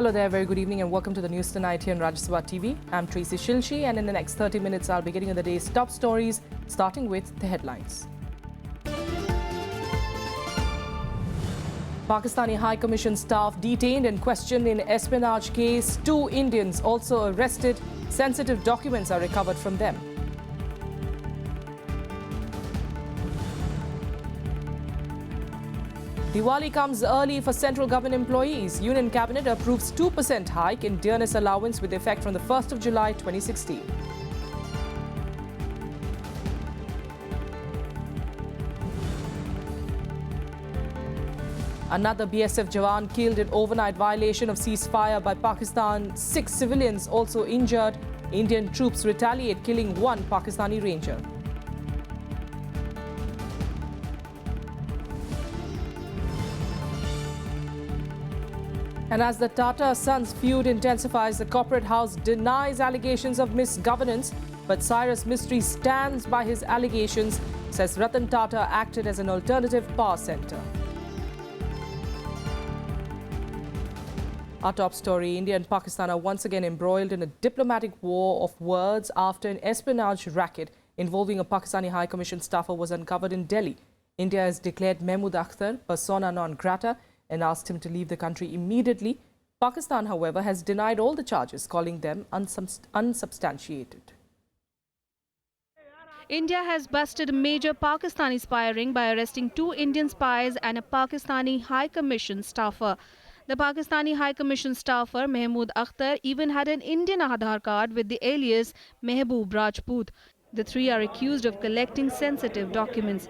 Hello there, very good evening and welcome to the news tonight here on Rajya TV. I'm Tracy Shilshi and in the next 30 minutes I'll be getting you the day's top stories, starting with the headlines. Pakistani High Commission staff detained and questioned in espionage case. 2 Indians also arrested. Sensitive documents are recovered from them. Diwali comes early for central government employees. Union Cabinet approves 2% hike in dearness allowance with effect from the 1st of July 2016. Another BSF Jawan killed in overnight violation of ceasefire by Pakistan. 6 civilians also injured. Indian troops retaliate, killing 1 Pakistani ranger. And as the Tata Sons feud intensifies, the corporate house denies allegations of misgovernance. But Cyrus Mistry stands by his allegations, says Ratan Tata acted as an alternative power centre. Our top story, India and Pakistan are once again embroiled in a diplomatic war of words after an espionage racket involving a Pakistani High Commission staffer was uncovered in Delhi. India has declared Mahmood Akhtar persona non grata and asked him to leave the country immediately. Pakistan, however, has denied all the charges, calling them unsubstantiated. India has busted a major Pakistani spy ring by arresting 2 Indian spies and a Pakistani High Commission staffer. The Pakistani High Commission staffer, Mahmood Akhtar, even had an Indian Aadhaar card with the alias Mehboob Rajput. The 3 are accused of collecting sensitive documents.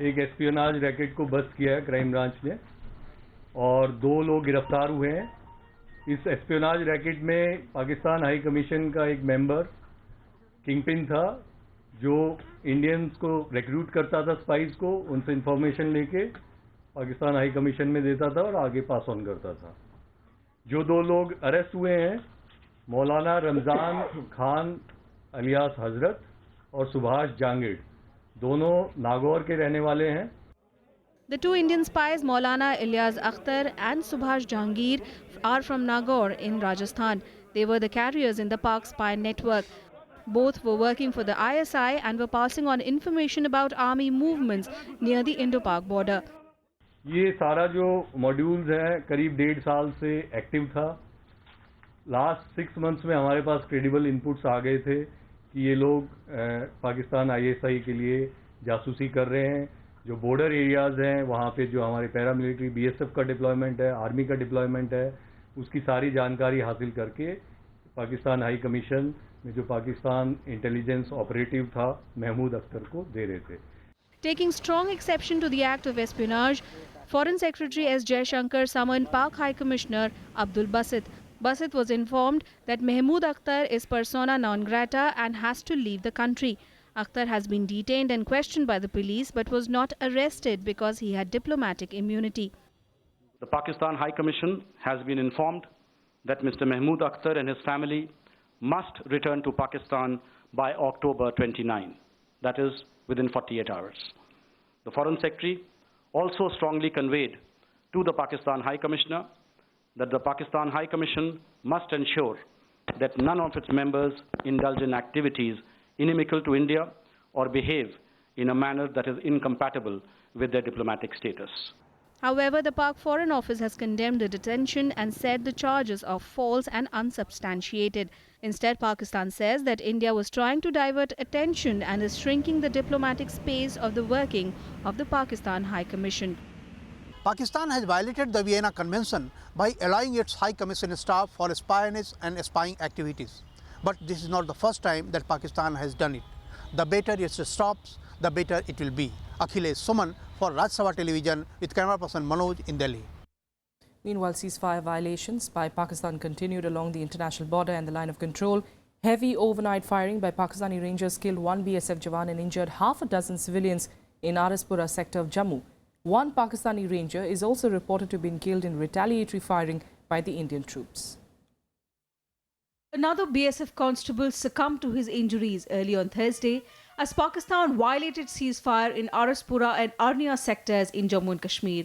एक espionage racket को bast किया है crime branch ने और 2 लोग गिरफ्तार हुए हैं. इस एस्पियोनाज रैकेट में पाकिस्तान हाई कमीशन का एक मेंबर किंगपिन था जो इंडियंस को रिक्रूट करता था, स्पाइस को, उनसे इंफॉर्मेशन लेके पाकिस्तान हाई कमीशन में देता था और आगे पास ऑन करता था. जो 2 लोग अरेस्ट हुए हैं, मौलाना रमजान खान अलियास हजरत और सुभाष जहांगीर, दोनों नागौर के रहने वाले हैं. The 2 Indian spies, Maulana Ilyas Akhtar and Subhash Jahangir, are from Nagaur in Rajasthan. They were the carriers in the Pak spy network. Both were working for the ISI and were passing on information about army movements near the Indo-Pak border. ये सारा जो modules हैं करीब 1.5 साल से active था. Last 6 months में हमारे पास क्रेडिबल इनपुट्स आ गए थे कि ये लोग पाकिस्तान ISI के लिए जासूसी कर रहे हैं. जो बॉर्डर एरियाज़ हैं वहाँ पे जो हमारे पैरामिलिट्री BSF का डिप्लॉयमेंट है, आर्मी का डिप्लॉयमेंट है, उसकी सारी जानकारी हासिल करके पाकिस्तान हाई कमीशन में जो पाकिस्तान इंटेलिजेंस ऑपरेटिव था महमूद अख्तर को दे रहे थे. Taking strong exception to the act of espionage, Foreign Secretary S. Jaishankar summoned Pak High Commissioner Abdul Basit. Basit was informed that Mahmood Akhtar is persona non grata and has to leave the country. Akhtar has been detained and questioned by the police but was not arrested because he had diplomatic immunity. The Pakistan High Commission has been informed that Mr. Mahmood Akhtar and his family must return to Pakistan by October 29, that is within 48 hours. The Foreign Secretary also strongly conveyed to the Pakistan High Commissioner that the Pakistan High Commission must ensure that none of its members indulge in activities inimical to India or behave in a manner that is incompatible with their diplomatic status. However, the Pak Foreign Office has condemned the detention and said the charges are false and unsubstantiated. Instead, Pakistan says that India was trying to divert attention and is shrinking the diplomatic space of the working of the Pakistan High Commission. Pakistan has violated the Vienna Convention by allowing its High Commission staff for espionage and spying activities. But this is not the first time that Pakistan has done it. The better it stops, the better it will be. Akhilesh Suman for Rajya Television with camera person Manoj in Delhi. Meanwhile, ceasefire violations by Pakistan continued along the international border and the line of control. Heavy overnight firing by Pakistani Rangers killed 1 BSF Jawan and injured half a dozen civilians in Araspura sector of Jammu. 1 Pakistani Ranger is also reported to have been killed in retaliatory firing by the Indian troops. Another BSF constable succumbed to his injuries early on Thursday as Pakistan violated ceasefire in Araspura and Arnia sectors in Jammu and Kashmir.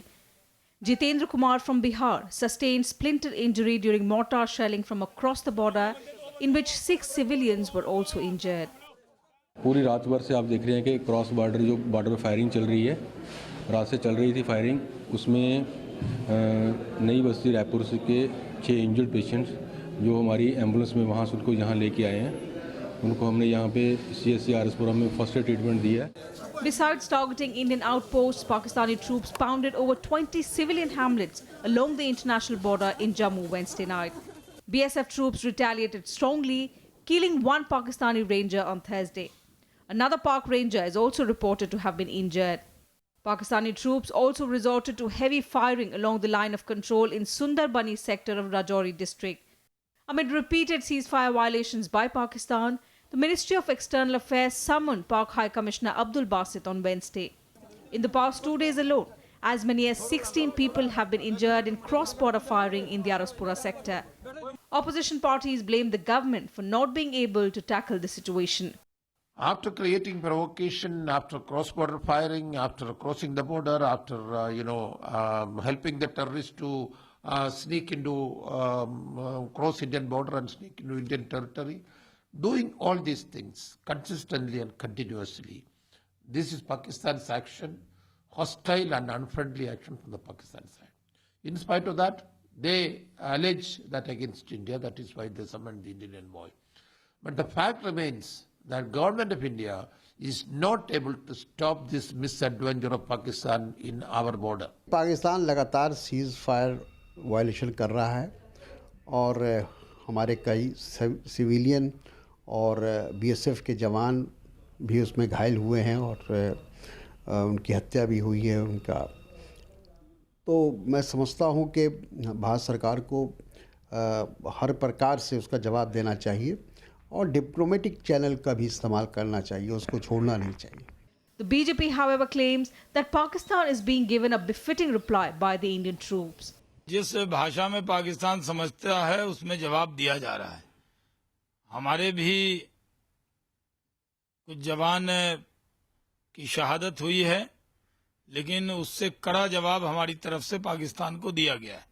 Jitendra Kumar from Bihar sustained splinter injury during mortar shelling from across the border, in which 6 civilians were also injured. पूरी रात भर से आप देख रहे हैं कि cross border जो बॉर्डर पर फायरिंग चल रही है, रात से चल रही थी फायरिंग, उसमें नई बस्ती रायपुर से के 6 इंजर्ड पेशेंट्स जो हमारी एम्बुलेंस में वहाँ से उनको यहाँ लेके आए हैं, उनको हमने यहाँ पे CSC RSपुरम में फर्स्ट एड ट्रीटमेंट दिया है. Besides targeting Indian outposts, Pakistani troops pounded over 20 civilian hamlets along the international border in Jammu Wednesday night. BSF troops retaliated strongly, killing one Pakistani ranger on Thursday. Another Pak ranger is also reported to have been injured. Pakistani troops also resorted to heavy firing along the line of control in Sundarbani sector of Rajouri district. Amid repeated ceasefire violations by Pakistan, the Ministry of External Affairs summoned Pak High Commissioner Abdul Basit on Wednesday. In the past 2 days alone, as many as 16 people have been injured in cross-border firing in the Araspura sector. Opposition parties blame the government for not being able to tackle the situation. After creating provocation, after cross-border firing, after crossing the border, after helping the terrorists to sneak into cross Indian border and sneak into Indian territory, doing all these things consistently and continuously, this is Pakistan's action, hostile and unfriendly action from the Pakistan side. In spite of that, they allege that against India, that is why they summoned the Indian envoy. But the fact remains that government of India is not able to stop this misadventure of Pakistan in our border. Pakistan लगातार cease fire violation कर रहा है और हमारे कई civilian और BSF के जवान भी उसमें घायल हुए हैं और उनकी हत्या भी हुई है उनका. तो मैं समझता हूं कि भारत सरकार को हर प्रकार से उसका जवाब देना चाहिए और डिप्लोमेटिक चैनल का भी इस्तेमाल करना चाहिए, उसको छोड़ना नहीं चाहिए. The BJP, however, claims that Pakistan is being given a befitting reply by the Indian troops. जिस भाषा में पाकिस्तान समझता है उसमें जवाब दिया जा रहा है. हमारे भी कुछ जवान की शहादत हुई है, लेकिन उससे कड़ा जवाब हमारी तरफ से पाकिस्तान को दिया गया है.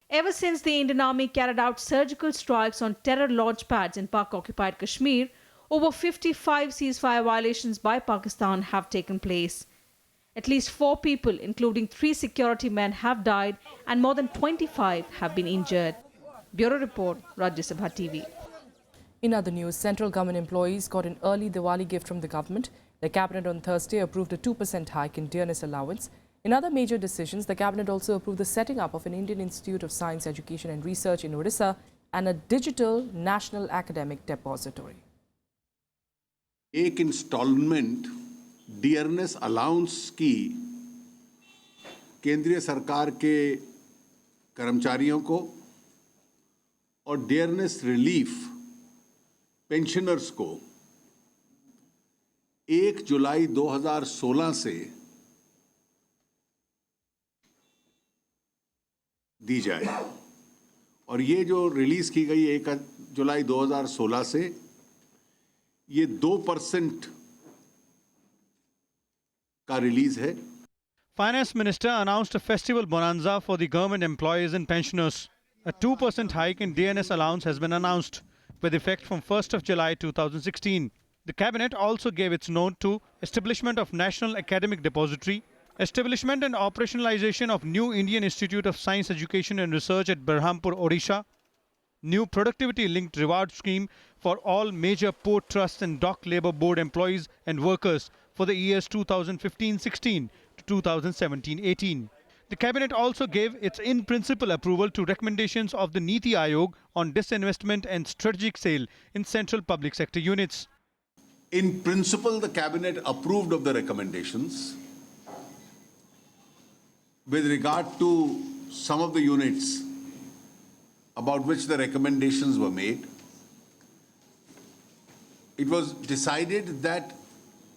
Ever since the Indian Army carried out surgical strikes on terror launch pads in Pak-occupied Kashmir, over 55 ceasefire violations by Pakistan have taken place. At least 4 people, including 3 security men, have died and more than 25 have been injured. Bureau Report, Rajya Sabha TV. In other news, central government employees got an early Diwali gift from the government. The cabinet on Thursday approved a 2% hike in dearness allowance. In other major decisions, the cabinet also approved the setting up of an Indian Institute of Science, Education and Research in Odisha and a digital national academic depository. एक instalment dearness allowance की केंद्रीय सरकार के कर्मचारियों को और dearness relief pensioners को 1 जुलाई 2016 से दी जाए. और ये जो रिलीज की गई 1 जुलाई 2016 से ये 2% का रिलीज है. Finance Minister announced a festival bonanza for the government employees and pensioners. A 2% hike in DNS allowance has been announced, with effect from 1st of July 2016. The Cabinet also gave its nod to establishment of National Academic Depository, establishment and operationalization of new Indian Institute of Science, Education and Research at Berhampur, Odisha, new productivity-linked reward scheme for all major port trusts and dock labour board employees and workers for the years 2015-16 to 2017-18. The Cabinet also gave its in-principle approval to recommendations of the Niti Aayog on disinvestment and strategic sale in central public sector units. In principle, the Cabinet approved of the recommendations. With regard to some of the units about which the recommendations were made, it was decided that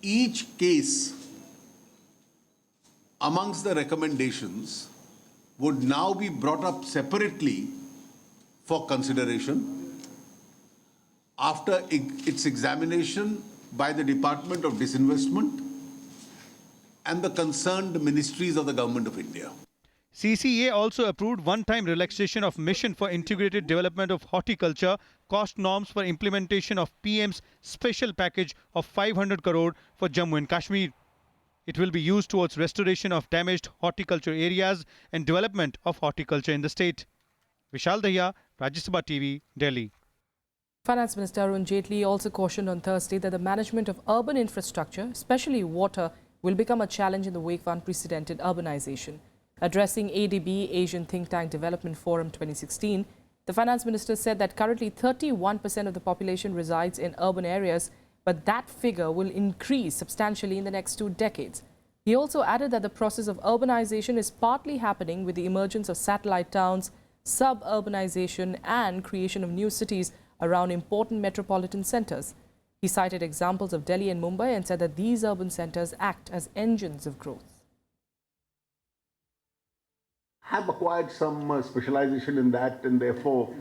each case amongst the recommendations would now be brought up separately for consideration after its examination by the Department of Disinvestment and the concerned ministries of the Government of India. CCA also approved one-time relaxation of Mission for Integrated Development of Horticulture cost norms for implementation of PM's special package of 500 crore for Jammu and Kashmir. It will be used towards restoration of damaged horticulture areas and development of horticulture in the state. Vishal Dahiya, Rajya Sabha TV, Delhi. Finance Minister Arun Jaitley also cautioned on Thursday that the management of urban infrastructure, especially water, will become a challenge in the wake of unprecedented urbanization. Addressing ADB, Asian Think Tank Development Forum 2016, the Finance Minister said that currently 31% of the population resides in urban areas, but that figure will increase substantially in the next 2 decades. He also added that the process of urbanization is partly happening with the emergence of satellite towns, suburbanization and creation of new cities around important metropolitan centers. He cited examples of Delhi and Mumbai and said that these urban centers act as engines of growth. Have acquired some specialization in that, and therefore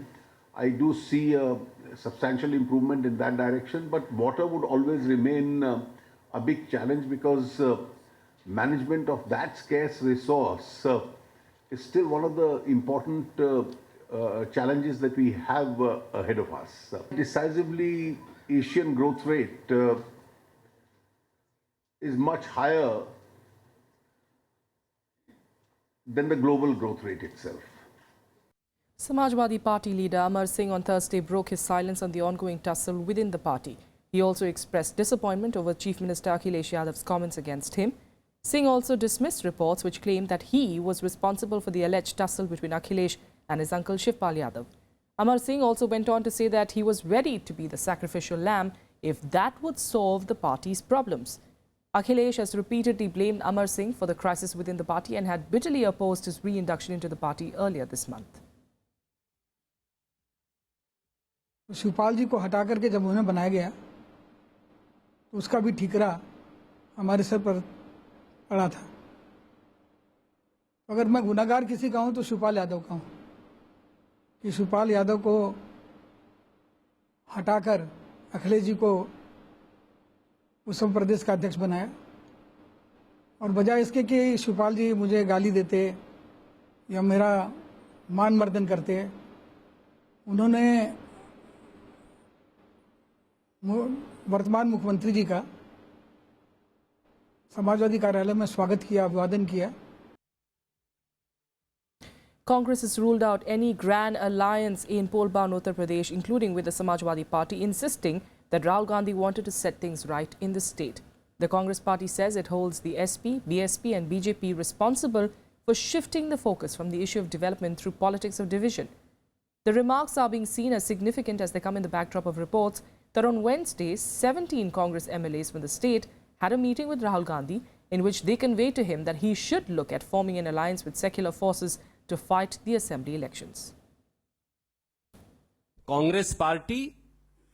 I do see a substantial improvement in that direction. But water would always remain a big challenge because management of that scarce resource is still one of the important challenges that we have ahead of us. Decisively, Asian growth rate is much higher than the global growth rate itself. Samajwadi Party leader Amar Singh on Thursday broke his silence on the ongoing tussle within the party. He also expressed disappointment over Chief Minister Akhilesh Yadav's comments against him. Singh also dismissed reports which claimed that he was responsible for the alleged tussle between Akhilesh and his uncle Shivpal Yadav. Amar Singh also went on to say that he was ready to be the sacrificial lamb if that would solve the party's problems. Akhilesh has repeatedly blamed Amar Singh for the crisis within the party and had bitterly opposed his re-induction into the party earlier this month. Shivpal जी को हटा करके जब उन्हें बनाया गया तो उसका भी ठीकरा हमारे सर पर पड़ा था। अगर मैं गुनाहगार किसी का हूं तो शिवपाल यादव का हूं कि शिवपाल यादव को हटाकर अखिलेश जी को उत्तर प्रदेश का अध्यक्ष बनाया और बजाय इसके कि शिवपाल जी मुझे गाली देते या मेरा मान मर्दन करते, उन्होंने वर्तमान मुख्यमंत्री जी का समाजवादी कार्यालय में स्वागत किया, अभिवादन किया। Congress has ruled out any grand alliance in poll-bound Uttar Pradesh, including with the Samajwadi Party, insisting that Rahul Gandhi wanted to set things right in the state. The Congress party says it holds the SP, BSP and BJP responsible for shifting the focus from the issue of development through politics of division. The remarks are being seen as significant as they come in the backdrop of reports that on Wednesday, 17 Congress MLAs from the state had a meeting with Rahul Gandhi in which they conveyed to him that he should look at forming an alliance with secular forces to fight the assembly elections. Congress party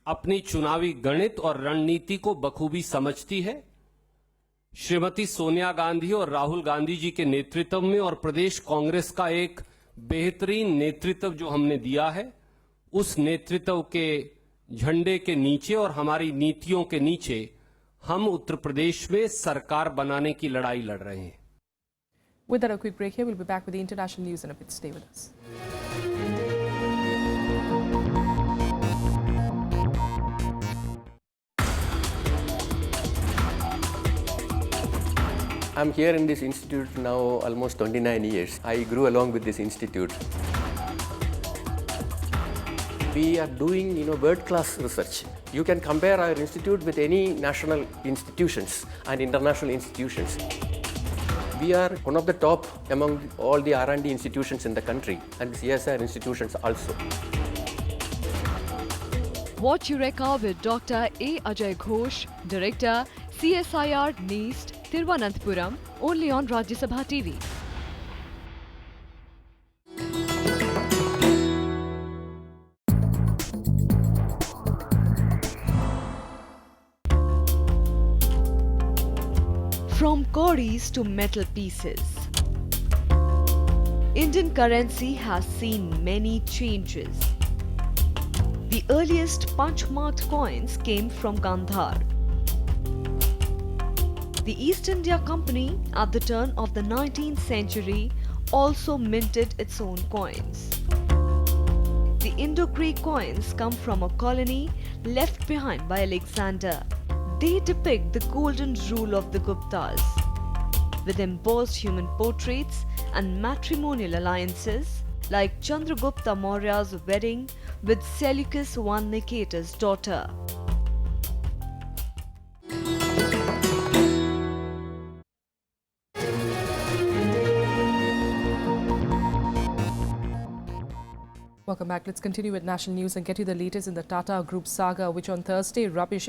अपनी चुनावी गणित और रणनीति को बखूबी समझती है। श्रीमती सोनिया गांधी और राहुल गांधी जी के नेतृत्व में और प्रदेश कांग्रेस का एक बेहतरीन नेतृत्व जो हमने दिया है, उस नेतृत्व के झंडे के नीचे और हमारी नीतियों के नीचे हम उत्तर प्रदेश में सरकार बनाने की लड़ाई लड़ रहे हैं। With that, a quick break here. We'll be back with the international news in a bit. Stay with us. I'm here in this institute now almost 29 years. I grew along with this institute. We are doing, world-class research. You can compare our institute with any national institutions and international institutions. We are one of the top among all the R&D institutions in the country and CSIR institutions also. Watch Eureka with Dr. A. Ajay Ghosh, Director, CSIR NEAST, Thiruvananthapuram, only on Rajya Sabha TV. From cowries to metal pieces, Indian currency has seen many changes. The earliest punch-marked coins came from Gandhar. The East India Company at the turn of the 19th century also minted its own coins. The Indo-Greek coins come from a colony left behind by Alexander. They depict the golden rule of the Guptas, with embossed human portraits and matrimonial alliances like Chandragupta Maurya's wedding with Seleucus I Nicator's daughter. Welcome back. Let's continue with national news and get you the latest in the Tata Group saga, which on Thursday the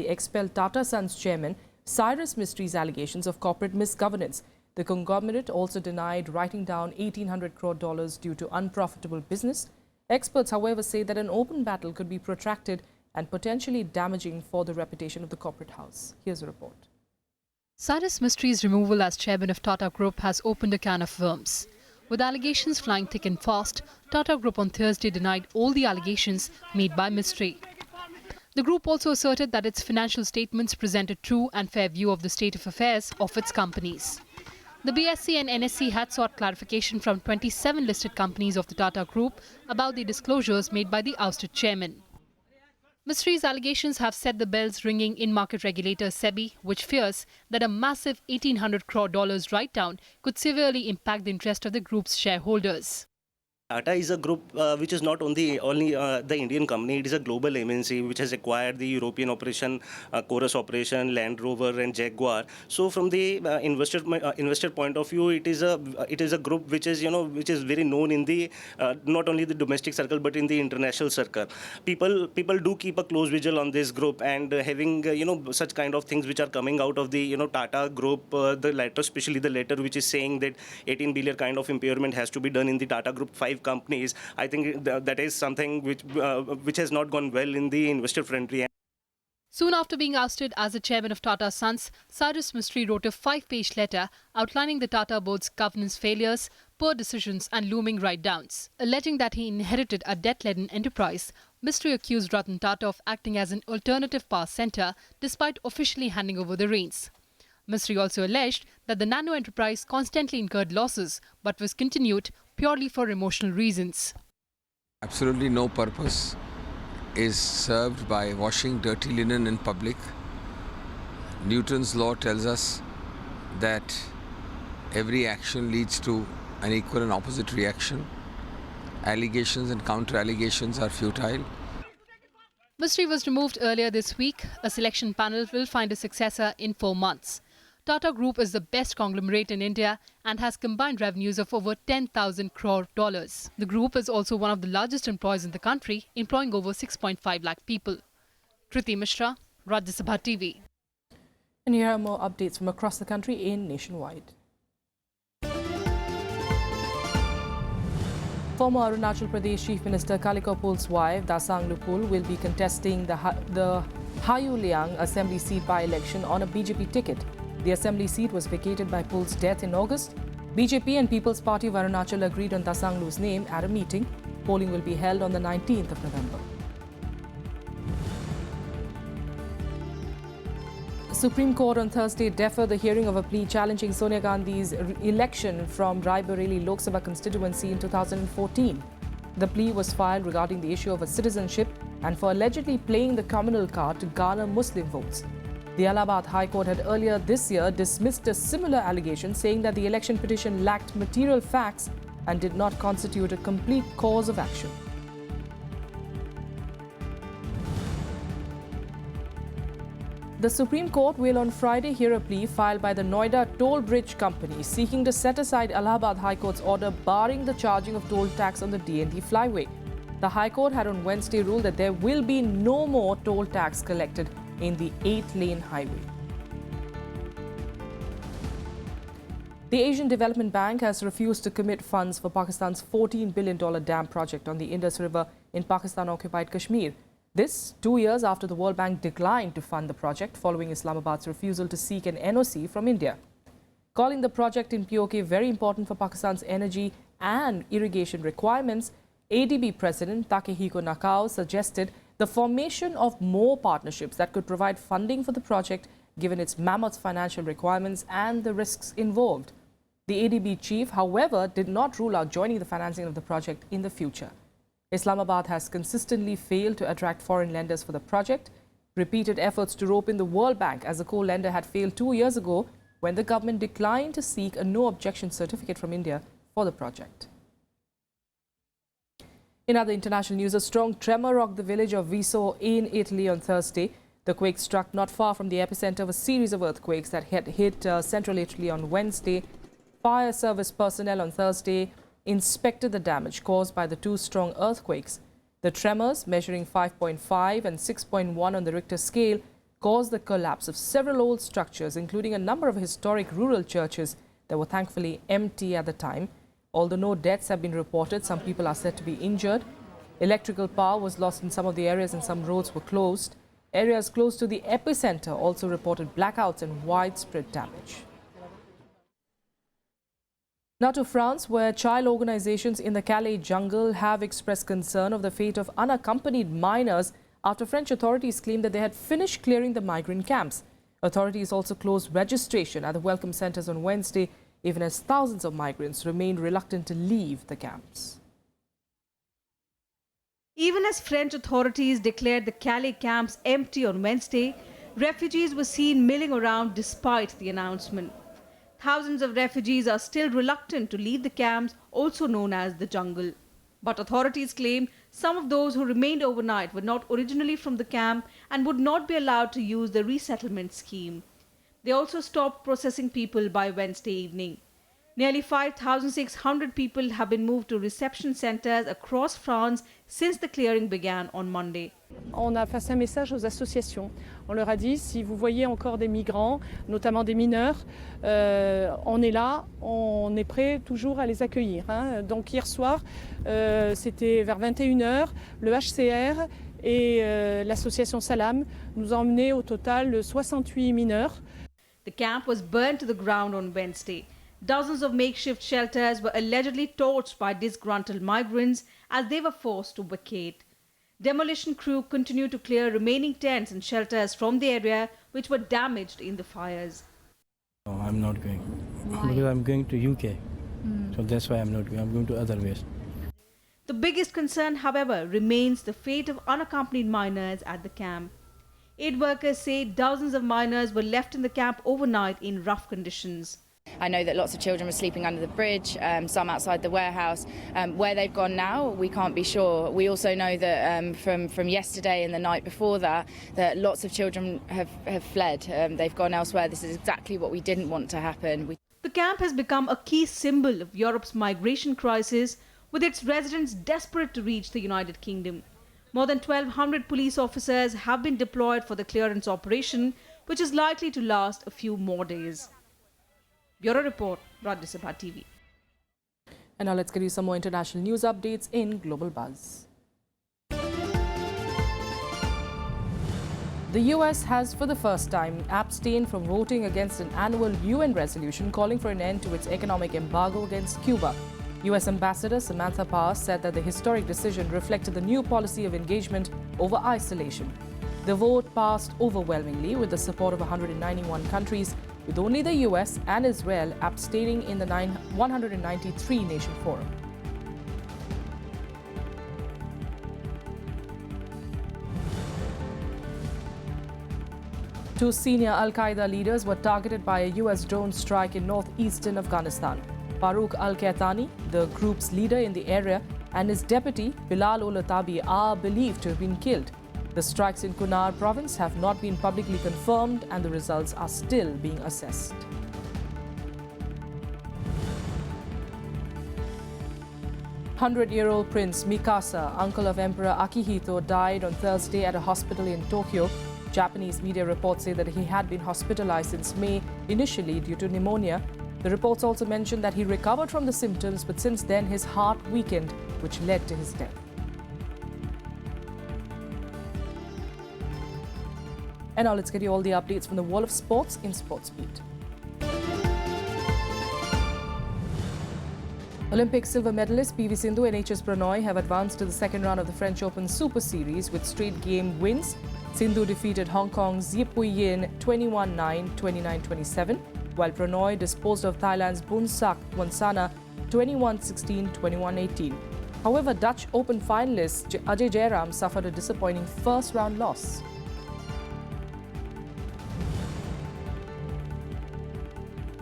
expelled Tata Sons chairman Cyrus Mistry's allegations of corporate misgovernance. The conglomerate also denied writing down $1,800 crore due to unprofitable business. Experts, however, say that an open battle could be protracted and potentially damaging for the reputation of the corporate house. Here's a report. Cyrus Mistry's removal as chairman of Tata Group has opened a can of worms. With allegations flying thick and fast, Tata Group on Thursday denied all the allegations made by Mistry. The group also asserted that its financial statements present a true and fair view of the state of affairs of its companies. The BSE and NSE had sought clarification from 27 listed companies of the Tata Group about the disclosures made by the ousted chairman. Mistry's allegations have set the bells ringing in market regulator SEBI, which fears that a massive $1,800 crore write-down could severely impact the interest of the group's shareholders. Tata is a group which is not only the Indian company, it is a global MNC which has acquired the European operation, Chorus operation, Land Rover and Jaguar. So from the investor point of view, it is a group which is very known in the not only the domestic circle but in the international circle. People do keep a close vigil on this group, and having such kind of things which are coming out of the Tata Group, the letter, especially the letter which is saying that 18 billion kind of impairment has to be done in the Tata Group 5 companies. I think that is something which has not gone well in the investor friendly. Soon after being ousted as the chairman of Tata Sons, Cyrus Mistry wrote a 5-page letter outlining the Tata board's governance failures, poor decisions and looming write-downs. Alleging that he inherited a debt-laden enterprise, Mistry accused Ratan Tata of acting as an alternative power centre despite officially handing over the reins. Mistry also alleged that the nano enterprise constantly incurred losses but was continued purely for emotional reasons. Absolutely no purpose is served by washing dirty linen in public. Newton's law tells us that every action leads to an equal and opposite reaction. Allegations and counter-allegations are futile. Mistry was removed earlier this week. A selection panel will find a successor in 4 months. Tata Group is the best conglomerate in India and has combined revenues of over 10,000 crore dollars. The group is also one of the largest employers in the country, employing over 6.5 lakh people. Kriti Mishra, Rajya Sabha TV. And here are more updates from across the country in Nationwide. Former Arunachal Pradesh Chief Minister Kaliko Pul's wife, Dasanglu Pul, will be contesting the Hayuliang Assembly seat by-election on a BJP ticket. The assembly seat was vacated by Pul's death in August. BJP and People's Party of Arunachal agreed on Dasanglu's name at a meeting. Polling will be held on the 19th of November. The Supreme Court on Thursday deferred the hearing of a plea challenging Sonia Gandhi's election from Raebareli Lok Sabha constituency in 2014. The plea was filed regarding the issue of a citizenship and for allegedly playing the communal card to garner Muslim votes. The Allahabad High Court had earlier this year dismissed a similar allegation, saying that the election petition lacked material facts and did not constitute a complete cause of action. The Supreme Court will on Friday hear a plea filed by the Noida Toll Bridge Company seeking to set aside Allahabad High Court's order barring the charging of toll tax on the D&D flyway. The High Court had on Wednesday ruled that there will be no more toll tax collected in the 8-lane highway. The Asian Development Bank has refused to commit funds for Pakistan's $14 billion dam project on the Indus River in Pakistan-occupied Kashmir. This 2 years after the World Bank declined to fund the project following Islamabad's refusal to seek an NOC from India. Calling the project in POK very important for Pakistan's energy and irrigation requirements, ADB President Takehiko Nakao suggested the formation of more partnerships that could provide funding for the project given its mammoth financial requirements and the risks involved. The ADB chief, however, did not rule out joining the financing of the project in the future. Islamabad has consistently failed to attract foreign lenders for the project. Repeated efforts to rope in the World Bank as a co-lender had failed 2 years ago when the government declined to seek a no-objection certificate from India for the project. In other international news, a strong tremor rocked the village of Viso in Italy on Thursday. The quake struck not far from the epicenter of a series of earthquakes that had hit central Italy on Wednesday. Fire service personnel on Thursday inspected the damage caused by the two strong earthquakes. The tremors, measuring 5.5 and 6.1 on the Richter scale, caused the collapse of several old structures, including a number of historic rural churches that were thankfully empty at the time. Although no deaths have been reported, some people are said to be injured. Electrical power was lost in some of the areas and some roads were closed. Areas close to the epicenter also reported blackouts and widespread damage. Now to France, where child organizations in the Calais jungle have expressed concern of the fate of unaccompanied minors after French authorities claimed that they had finished clearing the migrant camps. Authorities also closed registration at the welcome centers on Wednesday, even as thousands of migrants remained reluctant to leave the camps. Even as French authorities declared the Calais camps empty on Wednesday, refugees were seen milling around despite the announcement. Thousands of refugees are still reluctant to leave the camps, also known as the jungle. But authorities claim some of those who remained overnight were not originally from the camp and would not be allowed to use the resettlement scheme. They also stopped processing people by Wednesday evening. Nearly 5,600 people have been moved to reception centers across France since the clearing began on Monday. On a passé un message aux associations. On leur a dit, si vous voyez encore des migrants, notamment des mineurs, on est là, on est prêt toujours à les accueillir. Donc hier soir, c'était vers 21h, le HCR et l'association Salam nous ont emmenés au total 68 mineurs. The camp was burned to the ground on Wednesday. Dozens of makeshift shelters were allegedly torched by disgruntled migrants as they were forced to vacate. Demolition crew continued to clear remaining tents and shelters from the area which were damaged in the fires. No, I'm not going. Why? Because I'm going to UK. So that's why I'm not going. I'm going to other ways. The biggest concern, however, remains the fate of unaccompanied minors at the camp. Aid workers say dozens of minors were left in the camp overnight in rough conditions. I know that lots of children were sleeping under the bridge, some outside the warehouse. Where they've gone now, we can't be sure. We also know that from yesterday and the night before that lots of children have fled. They've gone elsewhere. This is exactly what we didn't want to happen. The camp has become a key symbol of Europe's migration crisis, with its residents desperate to reach the United Kingdom. More than 1,200 police officers have been deployed for the clearance operation, which is likely to last a few more days. Bureau Report, Rajya Sabha TV. And now let's get you some more international news updates in Global Buzz. The US has for the first time abstained from voting against an annual UN resolution calling for an end to its economic embargo against Cuba. US Ambassador Samantha Power said that the historic decision reflected the new policy of engagement over isolation. The vote passed overwhelmingly with the support of 191 countries, with only the US and Israel abstaining in the 193-nation forum. Two senior Al-Qaeda leaders were targeted by a US drone strike in northeastern Afghanistan. Farooq al-Qahtani, the group's leader in the area, and his deputy, Bilal ul-Tabi, are believed to have been killed. The strikes in Kunar province have not been publicly confirmed and the results are still being assessed. Hundred-year-old Prince Mikasa, uncle of Emperor Akihito, died on Thursday at a hospital in Tokyo. Japanese media reports say that he had been hospitalized since May, initially due to pneumonia. The reports also mentioned that he recovered from the symptoms, but since then his heart weakened, which led to his death. And now let's get you all the updates from the world of sports in SportsBeat. Olympic silver medalist PV Sindhu and HS Pranoy have advanced to the second round of the French Open Super Series with straight game wins. Sindhu defeated Hong Kong's Yip Wei Yin 21-9, 29-27. while Prannoy disposed of Thailand's Bunsak Wansana 21-16, 21-18. However, Dutch Open finalist Ajay Jairam suffered a disappointing first-round loss.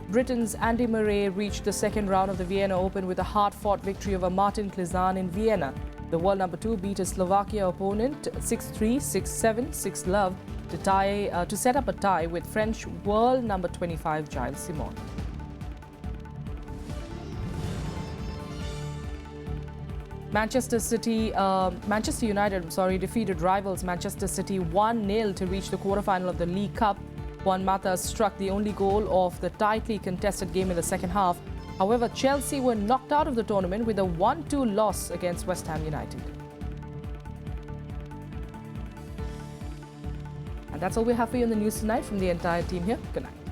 Britain's Andy Murray reached the second round of the Vienna Open with a hard-fought victory over Martin Klizan in Vienna. The world number 2 beat his Slovakia opponent 6-3, 6-7, 6-love to set up a tie with French world number 25 Gilles Simon. Manchester United defeated rivals Manchester City 1-0 to reach the quarter-final of the League Cup. Juan Mata struck the only goal of the tightly contested game in the second half. However, Chelsea were knocked out of the tournament with a 1-2 loss against West Ham United. And that's all we have for you in the news tonight from the entire team here. Good night.